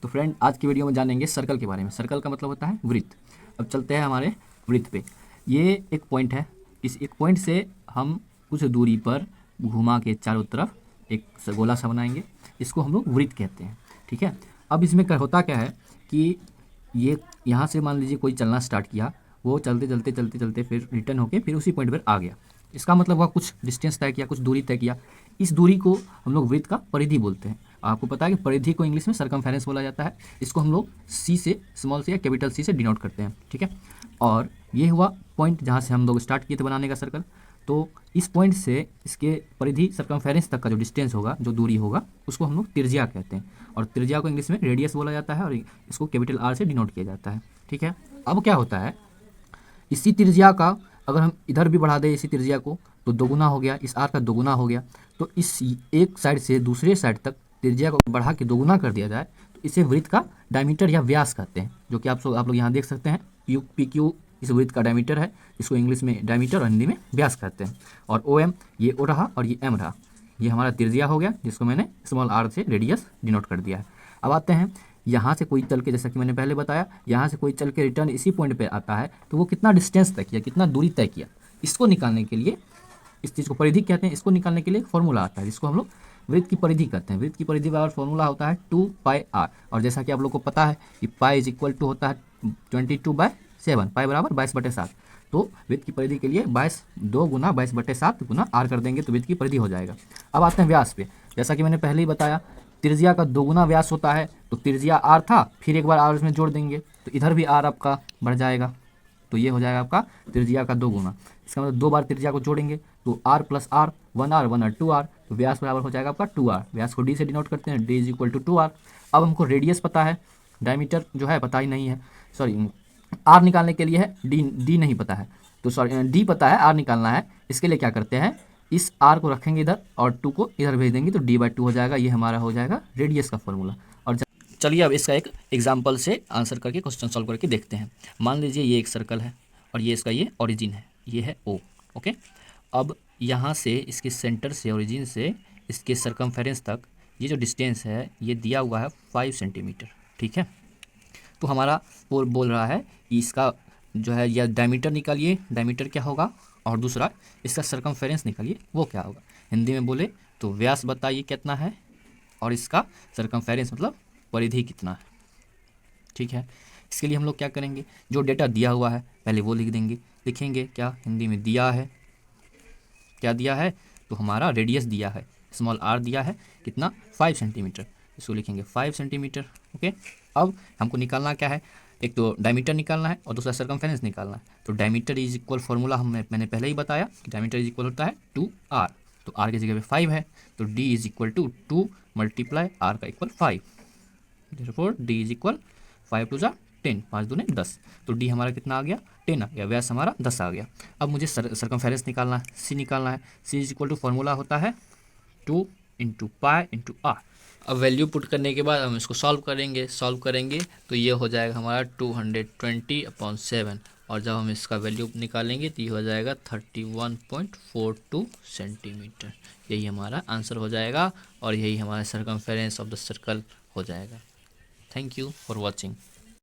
तो फ्रेंड आज की वीडियो में जानेंगे सर्कल के बारे में। सर्कल का मतलब होता है वृत्त। अब चलते हैं हमारे वृत्त पे। ये एक पॉइंट है, इस एक पॉइंट से हम कुछ दूरी पर घुमा के चारों तरफ एक गोला सा बनाएंगे, इसको हम लोग वृत्त कहते हैं। ठीक है। अब इसमें होता क्या है कि ये यहाँ से मान लीजिए कोई चलना स्टार्ट किया, वो चलते चलते चलते चलते फिर रिटर्न होके फिर उसी पॉइंट पर आ गया। इसका मतलब हुआ कुछ डिस्टेंस तय किया, कुछ दूरी तय किया। इस दूरी को हम लोग वृत्त का परिधि बोलते हैं। आपको पता है कि परिधि को इंग्लिश में सरकमफेरेंस बोला जाता है। इसको हम लोग सी से, स्मॉल सी या कैपिटल सी से डिनोट करते हैं। ठीक है। और ये हुआ पॉइंट जहाँ से हम लोग स्टार्ट किए थे बनाने का सर्कल। तो इस पॉइंट से इसके परिधि सरकमफेरेंस तक का जो डिस्टेंस होगा, जो दूरी होगा, उसको हम लोग त्रिज्या कहते हैं। और त्रिज्या को इंग्लिश में रेडियस बोला जाता है और इसको कैपिटल आर से डिनोट किया जाता है। ठीक है। अब क्या होता है, इसी त्रिज्या का अगर हम इधर भी बढ़ा दें इसी त्रिज्या को तो दोगुना हो गया, इस आर का दोगुना हो गया। तो इस एक साइड से दूसरे साइड तक त्रिज्या को बढ़ा के दोगुना कर दिया जाए तो इसे वृत्त का डायमीटर या व्यास कहते हैं, जो कि आप लोग यहाँ देख सकते हैं। यू पी क्यू इस वृत्त का डायमीटर है, इसको इंग्लिश में डायमीटर और हिंदी में व्यास कहते हैं। और ओ एम, ये ओ रहा और ये एम रहा, ये हमारा त्रिज्या हो गया जिसको मैंने स्मॉल आर से रेडियस डिनोट कर दिया है। अब आते हैं, यहाँ से कोई चल के, जैसा कि मैंने पहले बताया, यहाँ से कोई चल के रिटर्न इसी पॉइंट पे आता है तो वो कितना डिस्टेंस तय किया, कितना दूरी तय किया, इसको निकालने के लिए, इस चीज़ को परिधि कहते हैं, इसको निकालने के लिए फॉर्मूला आता है जिसको हम लोग वृत्त की परिधि कहते हैं। वृत्त की परिधि का फॉर्मूला होता है 2πr। और जैसा कि आप लोग को पता है कि पाई इज इक्वल टू होता है 22/7, पाई बराबर 22/7। तो वृत्त की परिधि के लिए 2 गुना 22/7 गुना आर कर देंगे तो वृत्त की परिधि हो जाएगा। अब आते हैं व्यास पे। जैसा कि मैंने पहले ही बताया, त्रिज्या का दोगुना व्यास होता है, तो त्रिज्या आर था, फिर एक बार आर इसमें जोड़ देंगे तो इधर भी आर आपका बढ़ जाएगा, तो ये हो जाएगा आपका त्रिज्या का दोगुना। इसका मतलब 2 बार त्रिज्या को जोड़ेंगे तो are plus are, 1r 1r 2r, तो व्यास बराबर हो जाएगा आपका 2r। व्यास को डी से डिनोट करते हैं, D is equal to 2r। अब हमको रेडियस पता है, डायमीटर जो है पता ही नहीं है, सॉरी आर निकालने के लिए है, डी नहीं पता है, तो सॉरी डी पता है, आर निकालना है। इसके लिए क्या करते हैं, इस आर को रखेंगे इधर और 2 को इधर भेज देंगे तो d/2 हो जाएगा। ये हमारा हो जाएगा रेडियस का फॉर्मूला। और चलिए अब इसका एक एग्जाम्पल से आंसर करके क्वेश्चन सॉल्व करके देखते हैं। मान लीजिए ये एक सर्कल है और ये इसका ये ओरिजिन है, ये है ओ। ओके। अब यहाँ से इसके सेंटर से, ओरिजिन से इसके सरकमफेरेंस तक ये जो डिस्टेंस है ये दिया हुआ है 5 सेंटीमीटर। ठीक है। तो हमारा बोल रहा है कि इसका जो है या डायमीटर निकालिए, डायमीटर क्या होगा, और दूसरा इसका सरकमफेरेंस निकालिए, वो क्या होगा। हिंदी में बोले तो व्यास बताइए कितना है और इसका सरकमफेरेंस मतलब परिधि कितना है। ठीक है। इसके लिए हम लोग क्या करेंगे, जो डेटा दिया हुआ है पहले वो लिख देंगे। लिखेंगे क्या, हिंदी में दिया है, क्या दिया है, तो हमारा रेडियस दिया है, स्मॉल आर दिया है कितना, 5 सेंटीमीटर, इसको लिखेंगे 5 सेंटीमीटर। ओके। अब हमको निकालना क्या है, एक तो डायमीटर निकालना है और दूसरा सरकमफेरेंस निकालना है। तो डायमीटर इज इक्वल फार्मूला मैंने पहले ही बताया कि डायमीटर इज इक्वल होता है 2r, तो r की जगह पे 5 है तो d is equal to 2 multiply r का equal 5, therefore d is equal 5 to 10, 5 दूने 10, तो d हमारा कितना आ गया, 10 आ गया, व्यास हमारा 10 आ गया। अब मुझे सरकमफेरेंस निकालना है, c निकालना है। c is equal to formula होता है 2 इंटू पाई इंटू आर। अब वैल्यू पुट करने के बाद हम इसको सॉल्व करेंगे तो ये हो जाएगा हमारा 220/7, और जब हम इसका वैल्यू निकालेंगे तो ये हो जाएगा 31.42 सेंटीमीटर। यही हमारा आंसर हो जाएगा और यही हमारा सरकमफेरेंस ऑफ द सर्कल हो जाएगा। Thank you for watching.